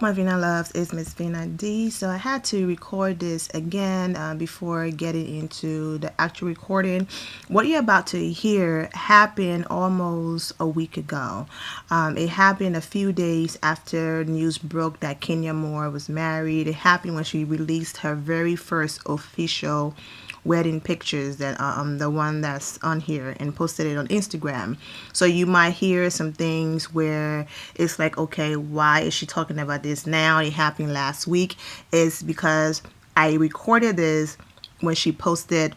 my Vina loves? It's Miss Vina D. So I had to record this again before getting into the actual recording. What you're about to hear happened almost a week ago. It happened a few days after news broke that Kenya Moore was married. It happened when she released her very first official wedding pictures, that the one that's on here, and posted it on Instagram. So you might hear some things where it's like, okay, why is she talking about this now? It happened last week. Is because I recorded this when she posted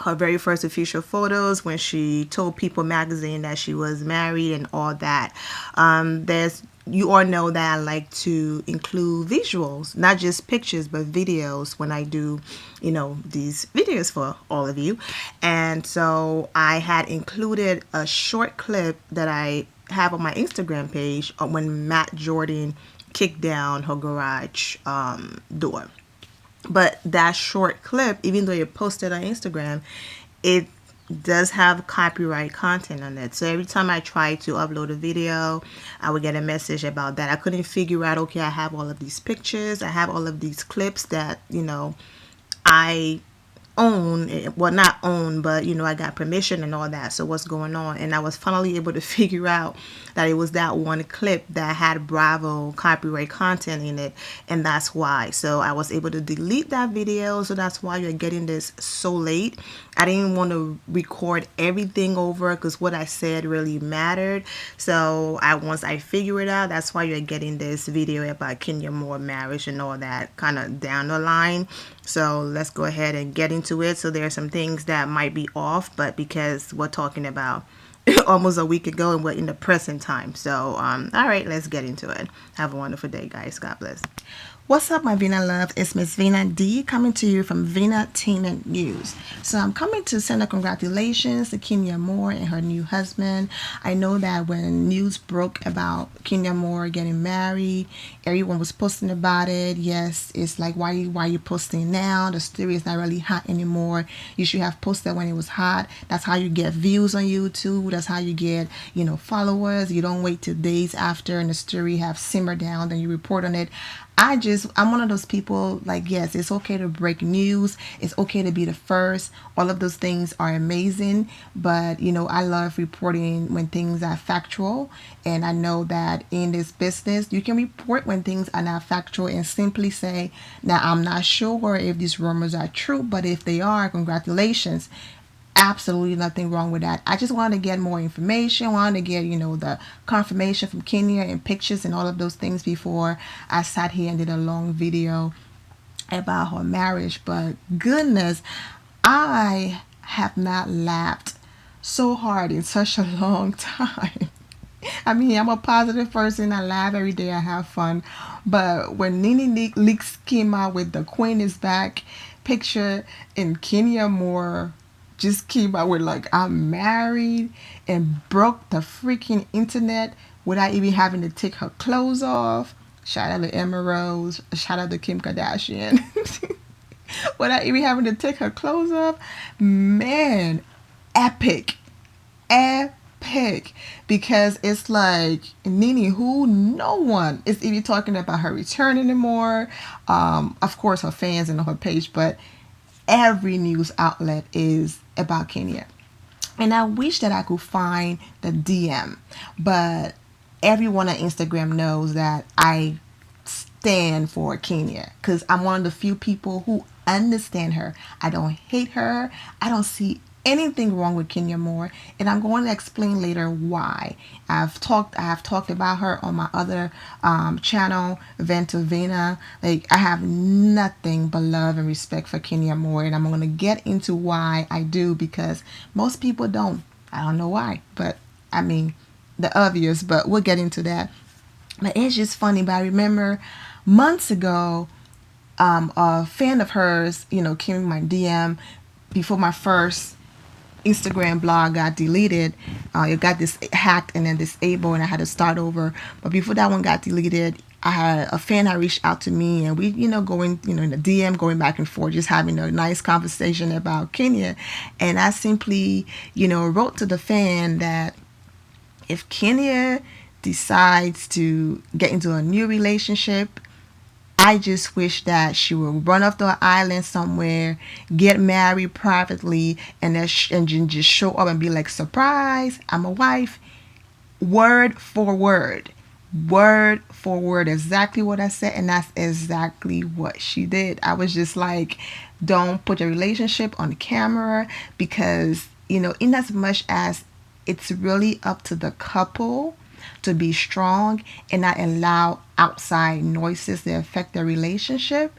her very first official photos, when she told People magazine that she was married and all that. There's You all know that I like to include visuals, not just pictures, but videos when I do, these videos for all of you. And so I had included a short clip that I have on my Instagram page when Matt Jordan kicked down her garage door. But that short clip, even though you posted on Instagram, it does have copyright content on it. So every time I try to upload a video, I would get a message about that. I couldn't figure out, okay, I have all of these pictures, I have all of these clips that, I own, well, not own, but I got permission and all that. So what's going on? And I was finally able to figure out that it was that one clip that had Bravo copyright content in it, and that's why. So I was able to delete that video. So that's why you're getting this so late. I didn't want to record everything over because what I said really mattered. So once I figure it out, that's why you're getting this video about Kenya Moore marriage and all that kind of down the line. So let's go ahead and get into it. So there are some things that might be off, but because we're talking about almost a week ago and we're in the present time. So, all right, let's get into it. Have a wonderful day, guys. God bless. What's up, my Vina love? It's Miss Vina D coming to you from Vina Teen News. So I'm coming to send a congratulations to Kenya Moore and her new husband. I know that when news broke about Kenya Moore getting married, everyone was posting about it. Yes, it's like, why you posting now? The story is not really hot anymore. You should have posted when it was hot. That's how you get views on YouTube. That's how you get, followers. You don't wait till days after and the story have simmered down, then you report on it. I'm one of those people, like, yes, it's okay to break news. It's okay to be the first. All of those things are amazing. But, I love reporting when things are factual. And I know that in this business, you can report when things are not factual and simply say, now, I'm not sure if these rumors are true, but if they are, congratulations. Absolutely nothing wrong with that. I just wanted to get more information. Wanted to get, the confirmation from Kenya and pictures and all of those things before I sat here and did a long video about her marriage. But goodness, I have not laughed so hard in such a long time. I mean, I'm a positive person. I laugh every day. I have fun. But when Nene Leaks came out with the Queen is Back picture and Kenya Moore just came out with, like, I'm married, and broke the freaking internet without even having to take her clothes off. Shout out to Emma Rose. Shout out to Kim Kardashian. Without even having to take her clothes off. Man, epic. Epic. Because it's like, Nene, who no one is even talking about her return anymore. Of course, her fans and her page, but every news outlet is about Kenya. And I wish that I could find the DM, but everyone on Instagram knows that I stand for Kenya because I'm one of the few people who understand her. I don't hate her. I don't see anything wrong with Kenya Moore, and I'm going to explain later why. I have talked about her on my other channel, Vento Vena. Like, I have nothing but love and respect for Kenya Moore, and I'm going to get into why I do, because most people don't. I don't know why, but I mean, the obvious, but we'll get into that. But it's just funny. But I remember months ago, a fan of hers, came in my DM before my first Instagram blog got deleted. It got hacked and then disabled, and I had to start over. But before that one got deleted, I had a fan that reached out to me, and we, going, in the DM, going back and forth, just having a nice conversation about Kenya. And I simply, wrote to the fan that if Kenya decides to get into a new relationship, I just wish that she would run off to an island somewhere, get married privately, and then just show up and be like, surprise, I'm a wife. Word for word. Word for word. Exactly what I said. And that's exactly what she did. I was just like, don't put your relationship on camera because, in as much as it's really up to the couple to be strong and not allow outside noises to affect their relationship.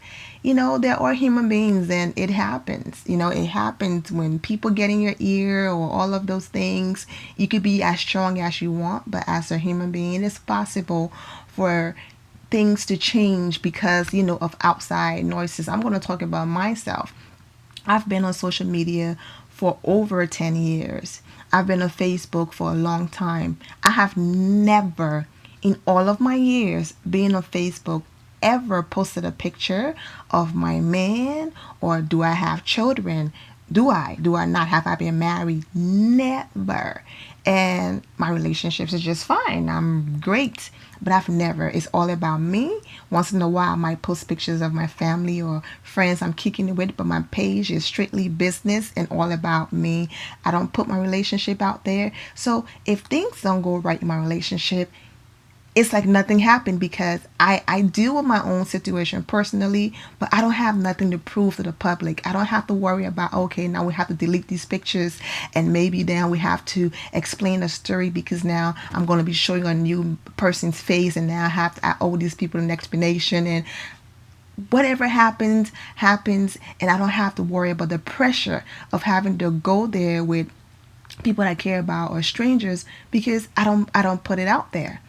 There are human beings and it happens. It happens when people get in your ear or all of those things. You could be as strong as you want, but as a human being, it's possible for things to change because, of outside noises. I'm going to talk about myself. I've been on social media for over 10 years. I've been on Facebook for a long time. I have never, in all of my years being on Facebook, ever posted a picture of my man or do I have children? Do I? Do I not? Have I been married? Never. And my relationships are just fine. I'm great. But I've never. It's all about me. Once in a while, I might post pictures of my family or friends I'm kicking it with, but my page is strictly business and all about me. I don't put my relationship out there. So if things don't go right in my relationship, it's like nothing happened because I deal with my own situation personally, but I don't have nothing to prove to the public. I don't have to worry about, okay, now we have to delete these pictures and maybe then we have to explain a story because now I'm going to be showing a new person's face and now I owe these people an explanation and whatever happens, happens. And I don't have to worry about the pressure of having to go there with people I care about or strangers because I don't put it out there.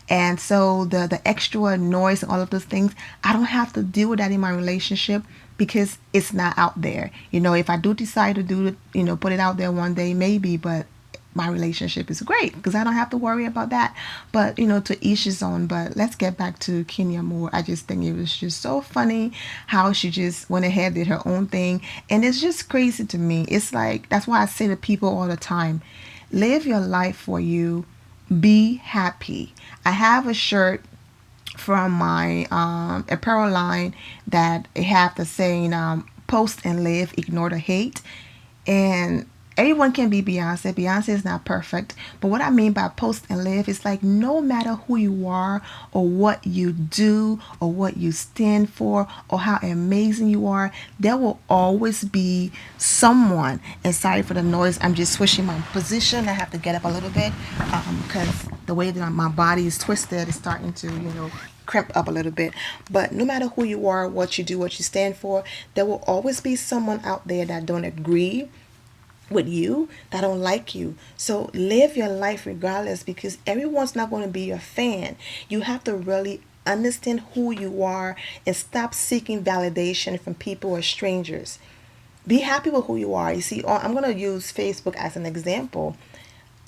And so the extra noise and all of those things, I don't have to deal with that in my relationship because it's not out there. If I do decide to do it, put it out there one day, maybe, but my relationship is great because I don't have to worry about that. But to each his own. But let's get back to Kenya Moore. I just think it was just so funny how she just went ahead, did her own thing, and it's just crazy to me. It's like that's why I say to people all the time, live your life for you, be happy. I have a shirt from my apparel line that it have the saying post and live, ignore the hate. And everyone can be Beyonce. Beyonce is not perfect. But what I mean by post and live is like no matter who you are or what you do or what you stand for or how amazing you are, there will always be someone. And sorry for the noise. I'm just switching my position. I have to get up a little bit because the way that my body is twisted is starting to, crimp up a little bit. But no matter who you are, what you do, what you stand for, there will always be someone out there that don't agree with you, that don't like you. So live your life regardless because everyone's not going to be your fan. You have to really understand who you are and stop seeking validation from people or strangers. Be happy with who you are. You see, I'm going to use Facebook as an example.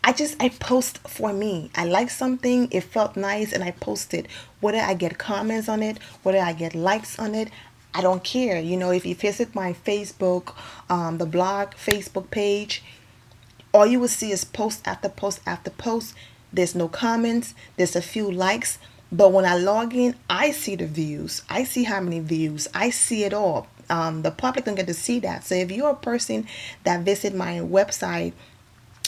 I post for me. I like something, it felt nice, and I post it. Whether I get comments on it, whether I get likes on it, I don't care. If you visit my Facebook, the blog Facebook page, all you will see is post after post after post. There's no comments, there's a few likes. But when I log in, I see the views. I see how many views. I see it all. The public don't get to see that. So if you're a person that visit my website,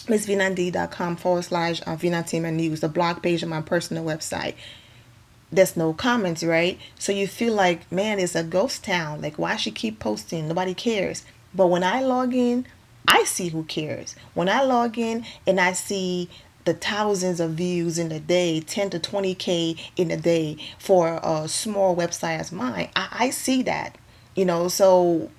MissVinandi.com/ Vinatima News, the blog page of my personal website. There's no comments, right? So you feel like, man, it's a ghost town. Like, why she keep posting? Nobody cares. But when I log in, I see who cares. When I log in and I see the thousands of views in a day, 10 to 20K in a day for a small website as mine, I see that. So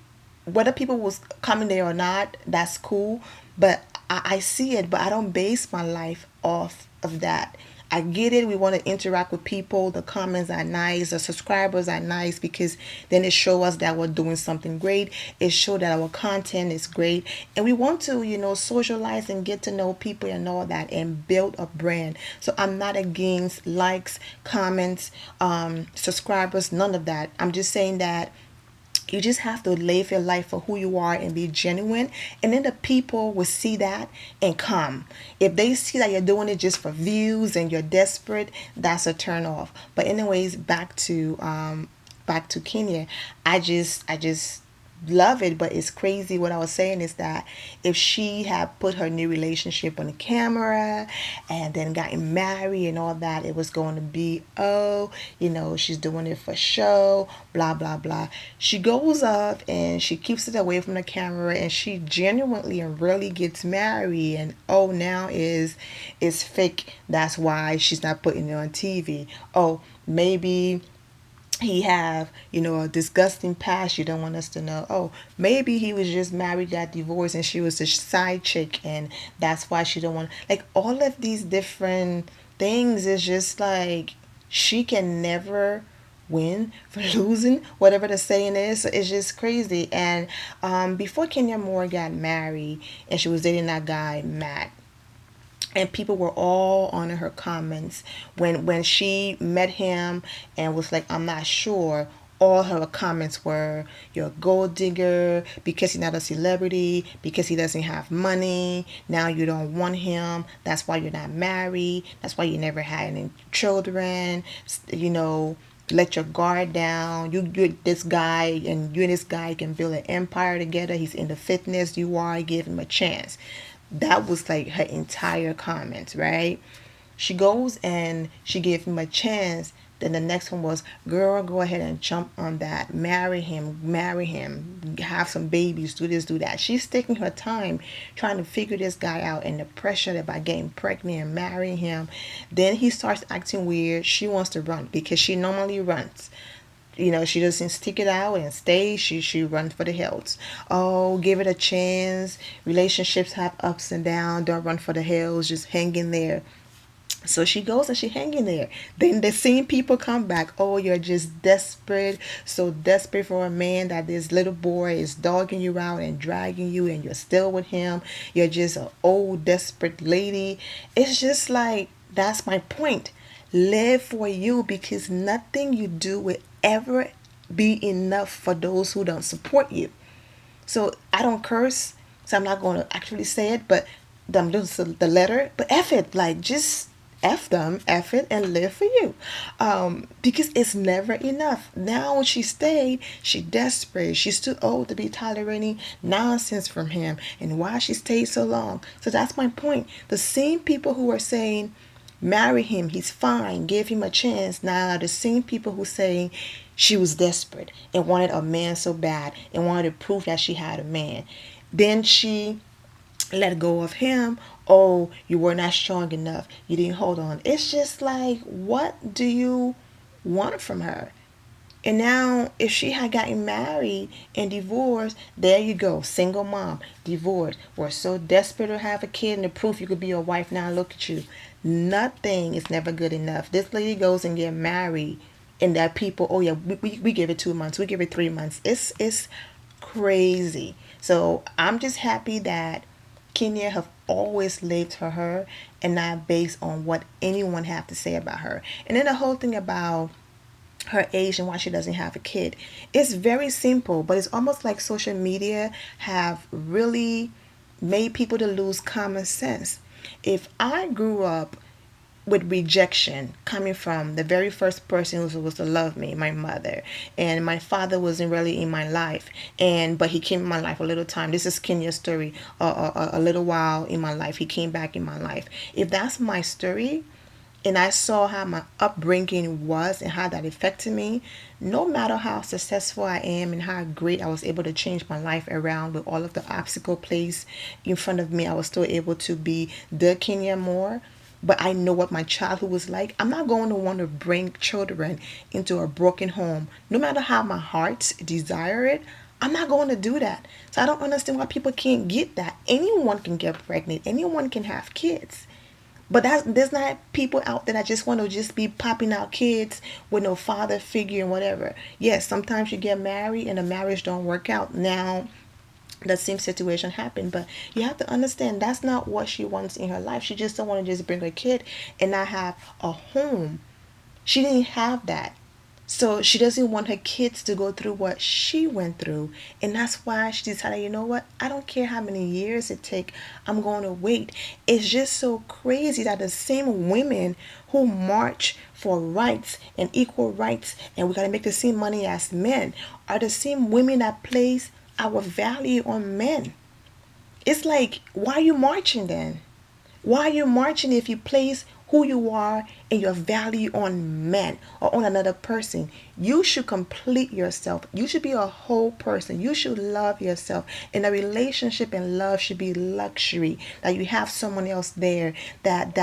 whether people was coming there or not, that's cool. But I see it, but I don't base my life off of that. I get it. We want to interact with people. The comments are nice. The subscribers are nice because then it shows us that we're doing something great. It shows that our content is great. And we want to, socialize and get to know people and all that and build a brand. So I'm not against likes, comments, subscribers, none of that. I'm just saying that You just have to live your life for who you are and be genuine. And then the people will see that and come. If they see that you're doing it just for views and you're desperate, that's a turn off. But anyways, back to Kenya. I just love it, but it's crazy. What I was saying is that if she had put her new relationship on the camera and then gotten married and all that, it was going to be, oh, she's doing it for show, blah blah blah. She goes up and she keeps it away from the camera, and she genuinely and really gets married, and oh, now is fake. That's why she's not putting it on TV. Oh, maybe he have a disgusting past you don't want us to know. Oh, maybe he was just married, got divorced, and she was a side chick, and that's why she don't want, like, all of these different things. Is just like she can never win for losing, whatever the saying is. So it's just crazy. And before Kenya Moore got married and she was dating that guy Matt, and people were all on her comments when she met him and was like, I'm not sure. All her comments were, you're a gold digger because he's not a celebrity, because he doesn't have money. Now you don't want him. That's why you're not married. That's why you never had any children. You know, let your guard down. You this guy, and you and this guy can build an empire together. He's into fitness. You are. Give him a chance. That was like her entire comments, right? She goes and she gave him a chance. Then the next one was, girl, go ahead and jump on that. Marry him, have some babies, do this, do that. She's taking her time trying to figure this guy out, and the pressure that by getting pregnant and marrying him. Then he starts acting weird. She wants to run because she normally runs. She doesn't stick it out and stay. She runs for the hills. Oh, give it a chance. Relationships have ups and downs. Don't run for the hills. Just hang in there. So she goes and she hanging there. Then the same people come back. Oh, you're just desperate, so desperate for a man that this little boy is dogging you out and dragging you, and you're still with him. You're just an old desperate lady. It's just like, that's my point. Live for you, because nothing you do will ever be enough for those who don't support you. So I don't curse, so I'm not going to actually say it, but the letter, but F it, like, just F them, F it, and live for you. Because it's never enough. Now when she stayed, she desperate. She's too old to be tolerating nonsense from him, and why she stayed so long. So that's my point. The same people who are saying, marry him, he's fine, give him a chance, now are the same people who saying she was desperate and wanted a man so bad and wanted to prove that she had a man. Then she let go of him. Oh, you were not strong enough, you didn't hold on. It's just like, what do you want from her? And now, if she had gotten married and divorced, there you go, single mom, divorced. We're so desperate to have a kid and to prove you could be a wife. Now look at you. Nothing is never good enough. This lady goes and get married, and that people, oh yeah, we give it 2 months, we give it 3 months. It's crazy. So I'm just happy that Kenya have always lived for her and not based on what anyone have to say about her. And then the whole thing about her age and why she doesn't have a kid. It's very simple, but it's almost like social media have really made people to lose common sense. If I grew up with rejection coming from the very first person who was supposed to love me, my mother, and my father wasn't really in my life, and but he came in my life a little time. This is Kenya's story. A little while in my life, he came back in my life. If that's my story, and I saw how my upbringing was and how that affected me, no matter how successful I am and how great I was able to change my life around with all of the obstacle placed in front of me, I was still able to be the Kenya Moore. But I know what my childhood was like. I'm not going to want to bring children into a broken home. No matter how my heart desire it, I'm not going to do that. So I don't understand why people can't get that. Anyone can get pregnant. Anyone can have kids. But there's not people out there that just want to just be popping out kids with no father figure and whatever. Yes, sometimes you get married and the marriage don't work out. Now, the same situation happened, but you have to understand that's not what she wants in her life. She just don't want to just bring a kid and not have a home. She didn't have that. So she doesn't want her kids to go through what she went through. And that's why she decided, you know what? I don't care how many years it take. I'm going to wait. It's just so crazy that the same women who march for rights and equal rights and we got to make the same money as men are the same women that place our value on men. It's like, why are you marching then? Why are you marching if you place who you are and your value on men or on another person? You should complete yourself. You should be a whole person. You should love yourself. And a relationship and love should be luxury. That you have someone else there that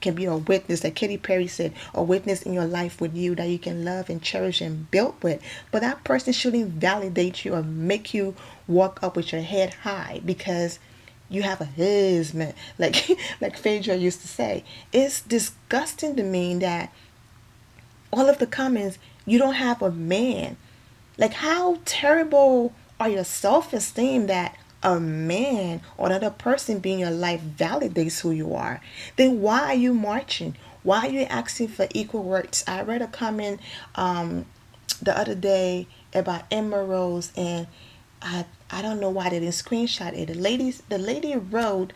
can be a witness, like Katy Perry said, a witness in your life with you that you can love and cherish and build with. But that person shouldn't validate you or make you walk up with your head high because you have a husband, like like Phaedra used to say. It's disgusting to me that all of the comments, you don't have a man. Like, how terrible are your self-esteem that a man or another person being in your life validates who you are? Then why are you marching? Why are you asking for equal rights? I read a comment the other day about Emma Rose, and I don't know why they didn't screenshot it. The lady wrote,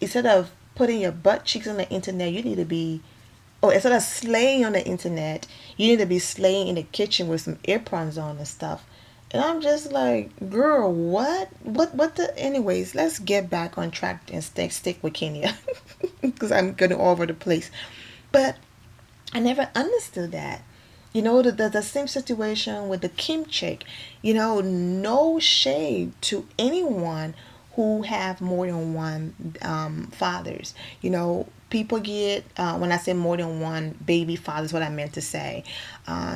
instead of putting your butt cheeks on the internet, you need to be, oh, instead of slaying on the internet, you need to be slaying in the kitchen with some aprons on and stuff. And I'm just like, girl, what? What the? Anyways, let's get back on track and stick with Kenya because I'm getting all over the place. But I never understood that. The same situation with the Kim chick. No shade to anyone who have more than one fathers. People get, when I say more than one baby fathers, what I meant to say.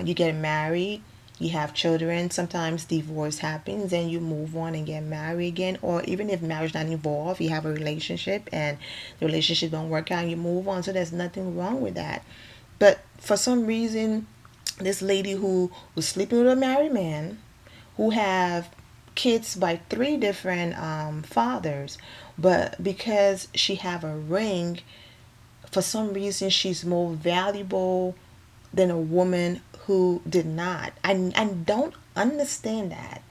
You get married, you have children, sometimes divorce happens and you move on and get married again, or even if marriage not involved, you have a relationship and the relationship don't work out, you move on. So there's nothing wrong with that. But for some reason, this lady who was sleeping with a married man, who have kids by three different fathers, but because she have a ring, for some reason she's more valuable than a woman who did not. I don't understand that.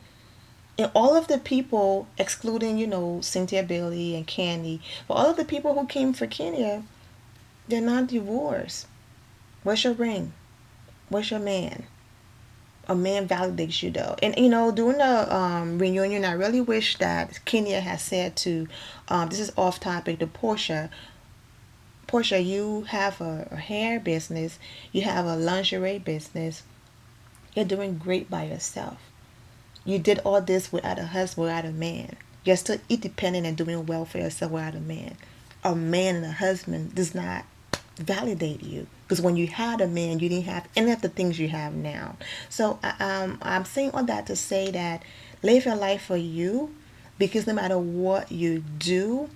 And all of the people, excluding, Cynthia Bailey and Candy, but all of the people who came for Kenya, they're not divorced. Where's your ring? Where's your man? A man validates you though. And during the reunion, I really wish that Kenya had said to, this is off topic, to Portia, you have a hair business, you have a lingerie business, you're doing great by yourself. You did all this without a husband, without a man. You're still independent and doing well for yourself without a man. A man and a husband does not validate you, because when you had a man, you didn't have any of the things you have now. So I'm saying all that to say that live your life for you, because no matter what you do,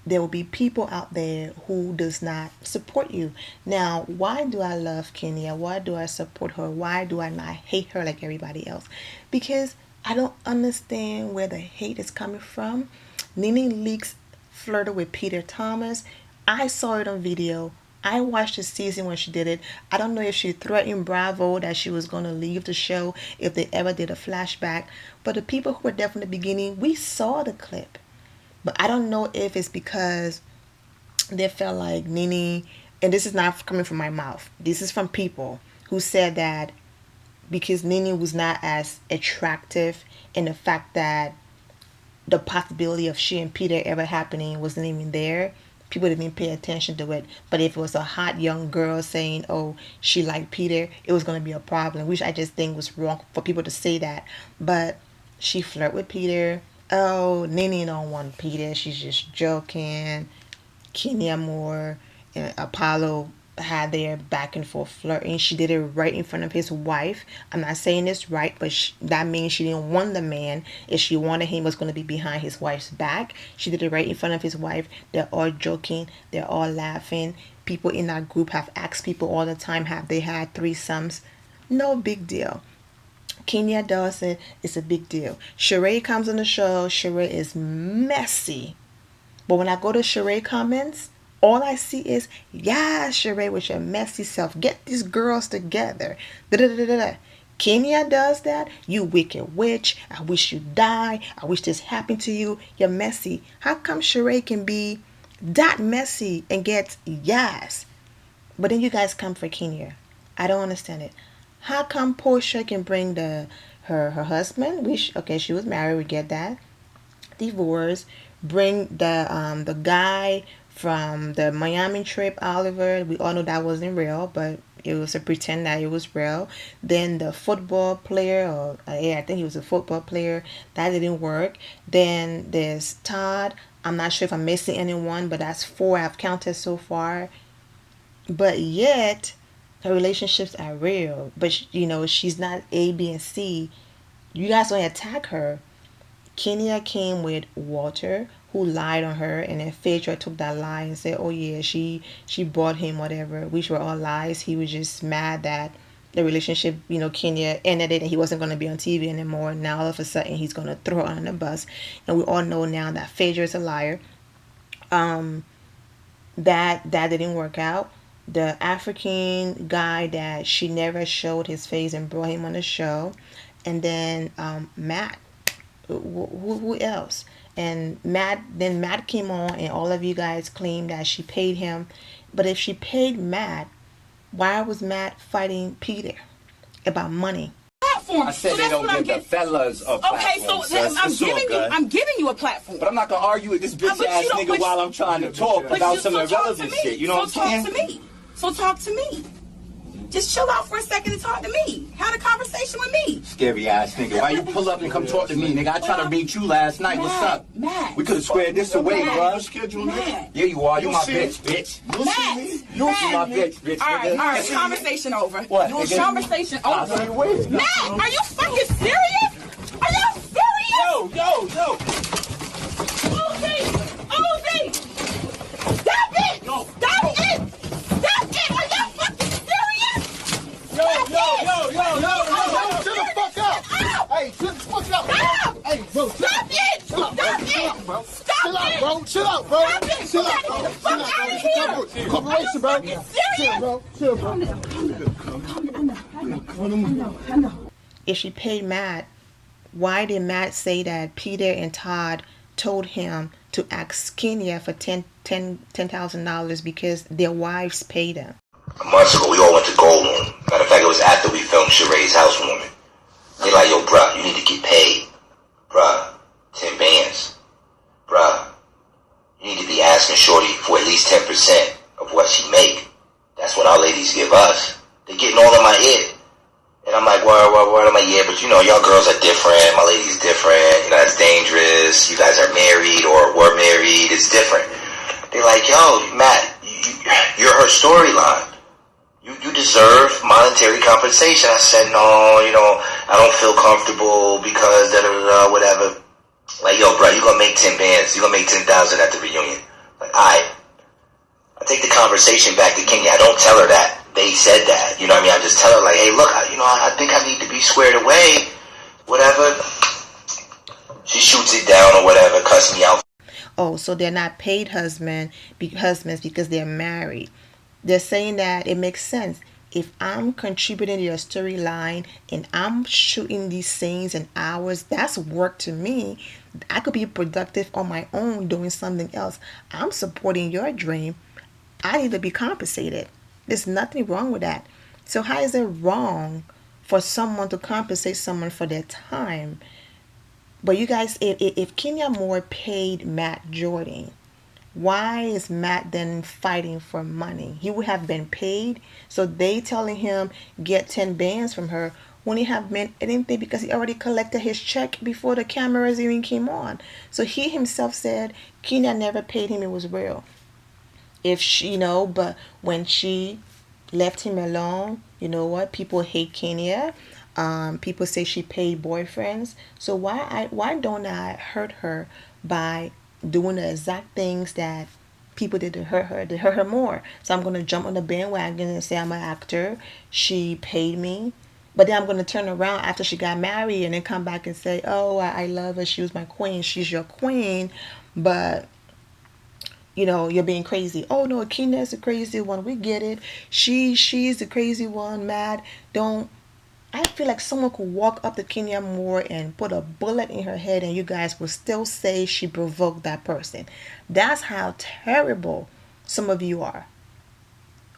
there will be people out there who does not support you. Now, why do I love Kenya? Why do I support her? Why do I not hate her like everybody else? Because I don't understand where the hate is coming from. Nene Leakes flirted with Peter Thomas. I saw it on video. I watched the season when she did it. I don't know if she threatened Bravo that she was going to leave the show if they ever did a flashback. But the people who were there from the beginning, we saw the clip. But I don't know if it's because they felt like Nene, and this is not coming from my mouth, this is from people who said that because Nene was not as attractive, and the fact that the possibility of she and Peter ever happening wasn't even there, people didn't even pay attention to it. But if it was a hot young girl saying, oh, she liked Peter, it was going to be a problem, which I just think was wrong for people to say that. But she flirt with Peter. Oh, Nene don't want Peter, she's just joking. Kenya Moore and Apollo had their back and forth flirting. She did it right in front of his wife. I'm not saying it's right, but that means she didn't want the man. If she wanted him, it was going to be behind his wife's back. She did it right in front of his wife. They're all joking. They're all laughing. People in that group have asked people all the time, have they had threesomes? No big deal. Kenya does it. It's a big deal. Sheree comes on the show. Sheree is messy. But when I go to Sheree comments, All I see is, yeah, Sheree, with your messy self. Get these girls together. Da da da da da. Kenya does that. You wicked witch. I wish you die. I wish this happened to you. You're messy. How come Sheree can be that messy and get yes? But then you guys come for Kenya. I don't understand it. How come Portia can bring her husband? Okay, she was married. We get that. Divorce. Bring the guy from the Miami trip, Oliver. We all know that wasn't real, but it was a pretend that it was real. Then the football player, or yeah, I think he was a football player. That didn't work. Then there's Todd. I'm not sure if I'm missing anyone, but that's four I've counted so far. But yet, her relationships are real. But she's not A, B, and C. You guys don't attack her. Kenya came with Walter, who lied on her, and then Phaedra took that lie and said, "Oh yeah, she bought him whatever," which were all lies. He was just mad that the relationship, Kenya ended it, and he wasn't going to be on TV anymore. Now all of a sudden he's going to throw her on the bus, and we all know now that Phaedra is a liar. That didn't work out. The African guy that she never showed his face and brought him on the show, and then Matt. Who else? And Matt came on, and all of you guys claimed that she paid him. But if she paid Matt, why was Matt fighting Peter about money? Platform. I said so they don't give the fellas a platform. Okay, so I'm giving you a platform. But I'm not gonna argue with this bitch ass nigga while I'm trying to talk about some irrelevant shit. You know what I'm saying? So talk to me. Just chill out for a second and talk to me. Have a conversation with me. Scary ass nigga. Why you pull up and come talk to me, nigga? I tried to meet you last night. What's up? Matt. We could have squared this away, bro. Yeah, you are. You my bitch. Matt. You my bitch. All right. Conversation over. What? Conversation over. Matt, are you fucking serious? Are you serious? Yo. Ozzy. Stop it. Stop it. Are you fucking serious? Yo. Chill the fuck up. Hey, chill the fuck up. Stop. Hey, bro. Stop it. Stop it. Chill out, bro. Chill out, bro. Chill out, bro. Get the fuck out of here. Corporation, bro. Chill, bro. I know. If she paid Matt, why did Matt say that Peter and Todd told him to ask Kenya for $10,000 because their wives paid them? Months ago, we all went to Gold Room. Matter of fact, it was after we filmed Sheree's Housewarming. They're like, yo, bruh, you need to get paid. Bruh, 10 bands. Bruh, you need to be asking Shorty for at least 10% of what she make. That's what our ladies give us. They're getting all in my ear. And I'm like, word. I'm like, yeah, but y'all girls are different. My lady's different. That's dangerous. You guys are married or were married. It's different. They're like, yo, Matt, you're her storyline. You deserve monetary compensation. I said, no, I don't feel comfortable because whatever. Like, yo, bro, you're going to make 10 bands. You're going to make 10,000 at the reunion. Like, I take the conversation back to Kenya. I don't tell her that they said that. You know what I mean? I just tell her, like, hey, look, I think I need to be squared away. Whatever. She shoots it down or whatever, cuss me out. Oh, so they're not paid husbands because they're married. They're saying that it makes sense. If I'm contributing to your storyline and I'm shooting these scenes and hours, that's work to me. I could be productive on my own doing something else. I'm supporting your dream. I need to be compensated. There's nothing wrong with that. So how is it wrong for someone to compensate someone for their time? But you guys, if Kenya Moore paid Matt Jordan, why is Matt then fighting for money? He would have been paid. So they telling him get 10 bands from her when he have meant anything because he already collected his check before the cameras even came on. So he himself said Kenya never paid him. It was real. If she, but when she left him alone, you know what? People hate Kenya. People say she paid boyfriends. So why don't I hurt her by doing the exact things that people did to hurt her? They hurt her more. So I'm gonna jump on the bandwagon and say I'm an actor. She paid me. But then I'm gonna turn around after she got married and then come back and say, oh, I love her. She was my queen. She's your queen. But you're being crazy. Oh no, Kenya's the crazy one. We get it. She's the crazy one. Mad. Don't. I feel like someone could walk up to Kenya Moore and put a bullet in her head, and you guys will still say she provoked that person. That's how terrible some of you are.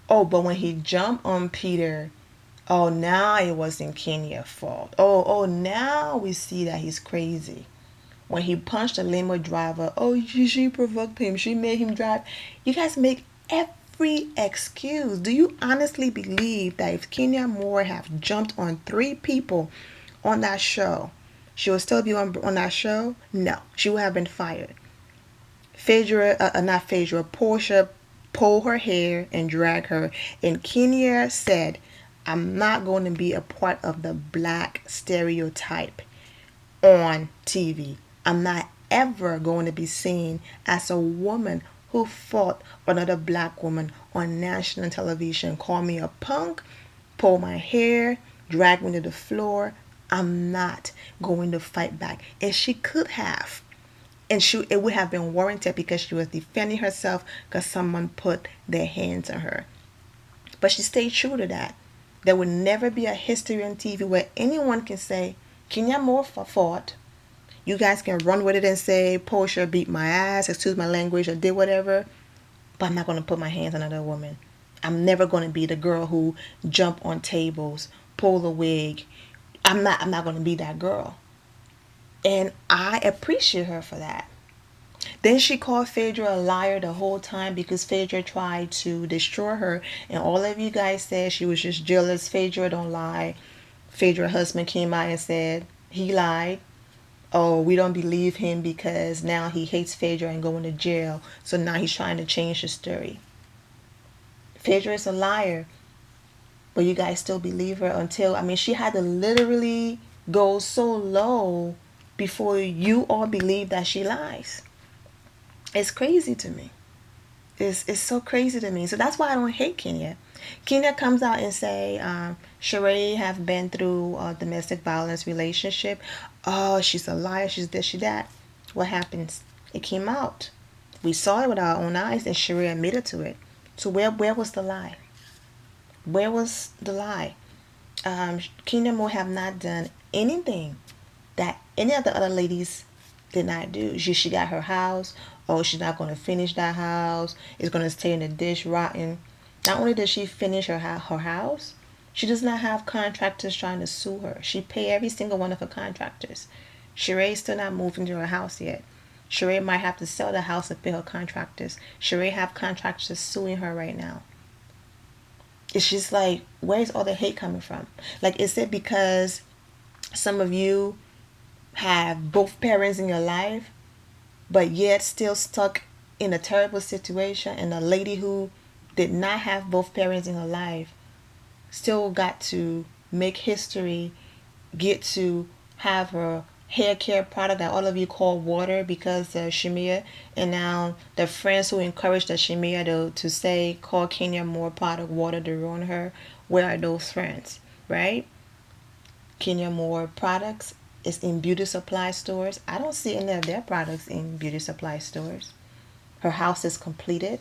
Oh, but when he jumped on Peter, oh, now it wasn't Kenya's fault. Oh, now we see that he's crazy. When he punched the limo driver, oh, she provoked him. She made him drive. You guys make every excuse. Do you honestly believe that if Kenya Moore have jumped on 3 people on that show, she would still be on that show? No, she would have been fired. Phaedra, not Phaedra, Portia pulled her hair and dragged her. And Kenya said, I'm not going to be a part of the black stereotype on TV. I'm not ever going to be seen as a woman who fought another black woman on national television. Call me a punk, pull my hair, drag me to the floor. I'm not going to fight back. And she could have. And it would have been warranted because she was defending herself because someone put their hands on her. But she stayed true to that. There would never be a history on TV where anyone can say, Kenya Moore fought. You guys can run with it and say, Portia beat my ass, excuse my language, or did whatever. But I'm not going to put my hands on another woman. I'm never going to be the girl who jump on tables, pull the wig. I'm not going to be that girl. And I appreciate her for that. Then she called Phaedra a liar the whole time because Phaedra tried to destroy her. And all of you guys said she was just jealous. Phaedra don't lie. Phaedra's husband came out and said he lied. Oh, we don't believe him because now he hates Phaedra and going to jail. So now he's trying to change the story. Phaedra is a liar. But you guys still believe her until, she had to literally go so low before you all believe that she lies. It's crazy to me. It's so crazy to me. So that's why I don't hate Kenya. Kenya comes out and say, Sheree have been through a domestic violence relationship. Oh, she's a liar. She's this, she that. What happens? It came out. We saw it with our own eyes, and Sheree admitted to it. So where was the lie? Where was the lie? Kenya Moore have not done anything that any of the other ladies did not do. She got her house. Oh, she's not going to finish that house. It's going to stay in the dish rotten. Not only did she finish her house, she does not have contractors trying to sue her. She paid every single one of her contractors. Sheree's still not moved into her house yet. Sheree might have to sell the house to pay her contractors. Sheree have contractors suing her right now. It's just like, where's all the hate coming from? Like, is it because some of you have both parents in your life, but yet still stuck in a terrible situation, and a lady who did not have both parents in her life still got to make history, get to have her hair care product that all of you call water because of Shamia, and now the friends who encouraged the Shamia to say call Kenya Moore product water to ruin her, where are those friends, right? Kenya Moore products is in beauty supply stores. I don't see any of their products in beauty supply stores. Her house is completed.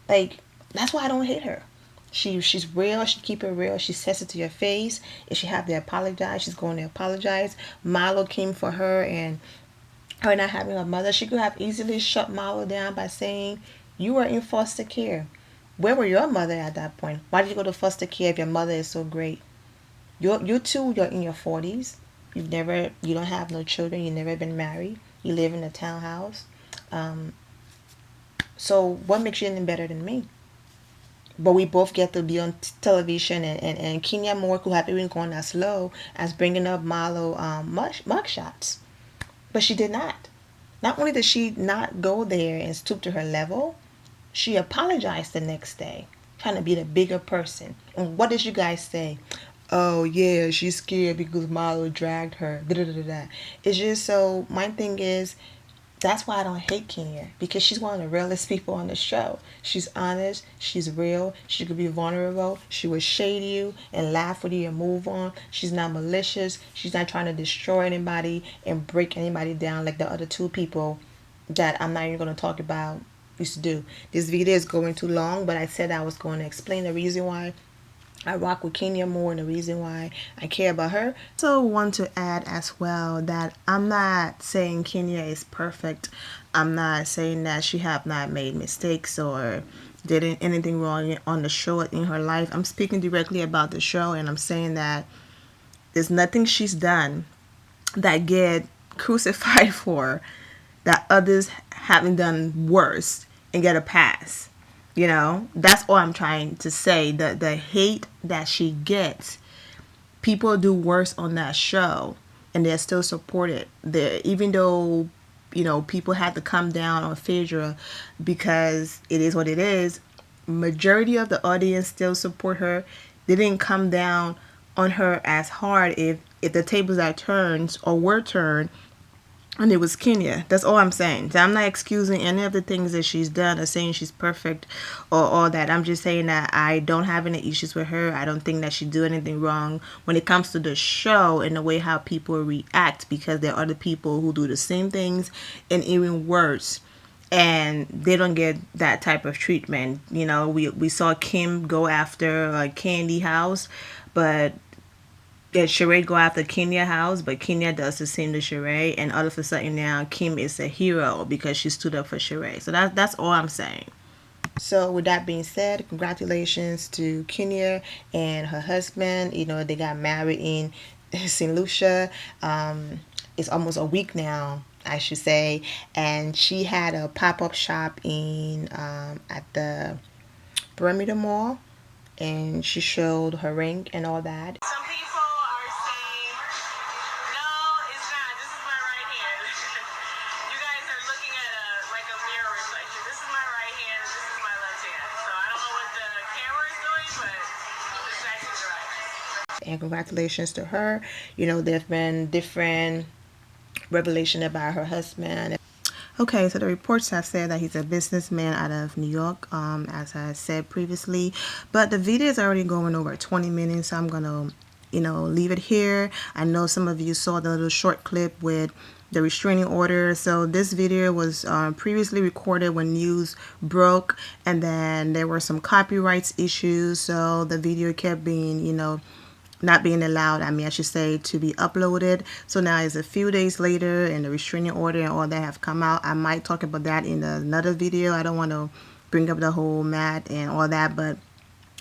Like, that's why I don't hate her. She's real. She keep it real. She says it to your face. If she have to apologize, she's going to apologize. Milo came for her, and her not having a mother, she could have easily shut Milo down by saying, you were in foster care. Where were your mother at that point? Why did you go to foster care if your mother is so great? You too, you're in your 40s. You don't have no children. You've never been married. You live in a townhouse. So what makes you any better than me? But we both get to be on television, and Kenya Moore could have even gone as low as bringing up Milo mug shots. But she did not. Not only did she not go there and stoop to her level, she apologized the next day, trying to be the bigger person. And what did you guys say? Oh, yeah, she's scared because Milo dragged her. Da, da, da, da. It's just so, my thing is, that's why I don't hate Kenya, because she's one of the realest people on the show. She's honest, she's real, she could be vulnerable, she will shade you and laugh with you and move on. She's not malicious, she's not trying to destroy anybody and break anybody down like the other 2 people that I'm not even going to talk about used to do. This video is going too long, but I said I was going to explain the reason why I rock with Kenya more and the reason why I care about her. So want to add as well that I'm not saying Kenya is perfect. I'm not saying that she have not made mistakes or did anything wrong on the show in her life. I'm speaking directly about the show, and I'm saying that there's nothing she's done that get crucified for that others haven't done worse and get a pass. You know, that's all I'm trying to say. The hate that she gets, people do worse on that show, and they're still supported. Even though, you know, people had to come down on Phaedra because it is what it is. Majority of the audience still support her. They didn't come down on her as hard if the tables are turned or were turned and it was Kenya. That's all I'm saying. So I'm not excusing any of the things that she's done or saying she's perfect or all that. I'm just saying that I don't have any issues with her. I don't think that she do anything wrong when it comes to the show and the way how people react, because there are other people who do the same things and even worse, and they don't get that type of treatment. You know, we saw Kim go after Candy House, but Sheree go after Kenya House, but Kenya does the same to Sheree, and all of a sudden now Kim is a hero because she stood up for Sheree. So that's all I'm saying. So with that being said, congratulations to Kenya and her husband. You know, they got married in St. Lucia. It's almost a week now, I should say, and she had a pop-up shop in at the Perimeter Mall, and she showed her ring and all that. Some people are saying, no, it's not. This is my right hand. You guys are looking at a mirror reflection. This is my right hand, and this is my left hand. So I don't know what the camera is doing, but this is actually the right hand. And congratulations to her. You know, there have been different revelation about her husband. Okay, so the reports have said that he's a businessman out of New York, as I said previously. But the video is already going over 20 minutes, so I'm going to, you know, leave it here. I know some of you saw the little short clip with the restraining order. So this video was previously recorded when news broke, and then there were some copyrights issues. So the video kept being, you know, not being allowed, I should say, to be uploaded. So now it's a few days later and the restraining order and all that have come out. I might talk about that in another video. I don't want to bring up the whole Matt and all that, but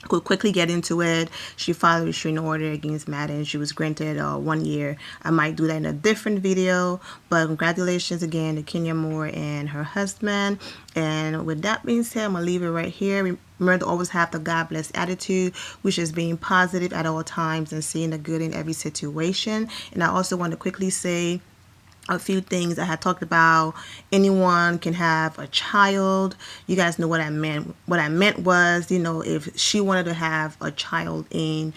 could quickly get into it. She filed a restraining order against Matt and she was granted 1 year. I might do that in a different video, but congratulations again to Kenya Moore and her husband. And with that being said, I'm going to leave it right here. Remember to always have the God bless attitude, which is being positive at all times and seeing the good in every situation. And I also want to quickly say a few things I had talked about. Anyone can have a child. You guys know what I meant. What I meant was, you know, if she wanted to have a child in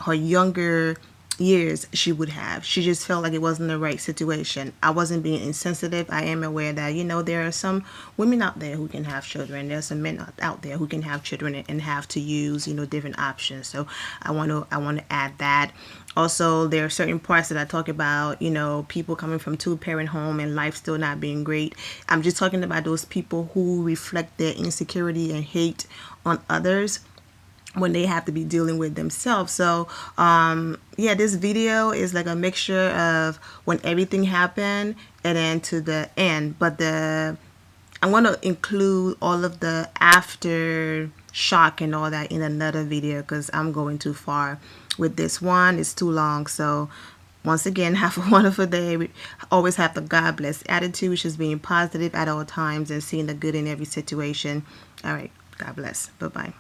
her younger years, she would have. She just felt like it wasn't the right situation. I wasn't being insensitive. I am aware that, you know, there are some women out there who can have children. There's some men out there who can have children and have to use, you know, different options. So I want to add that. Also, there are certain parts that I talk about, you know, people coming from two-parent home and life still not being great. I'm just talking about those people who reflect their insecurity and hate on others when they have to be dealing with themselves. So yeah, this video is like a mixture of when everything happened and then to the end, but I'm going to include all of the after shock and all that in another video because I'm going too far with this one. It's too long. So once again, have a wonderful day. We always have the God bless attitude, which is being positive at all times and seeing the good in every situation. All right, God bless. Bye-bye.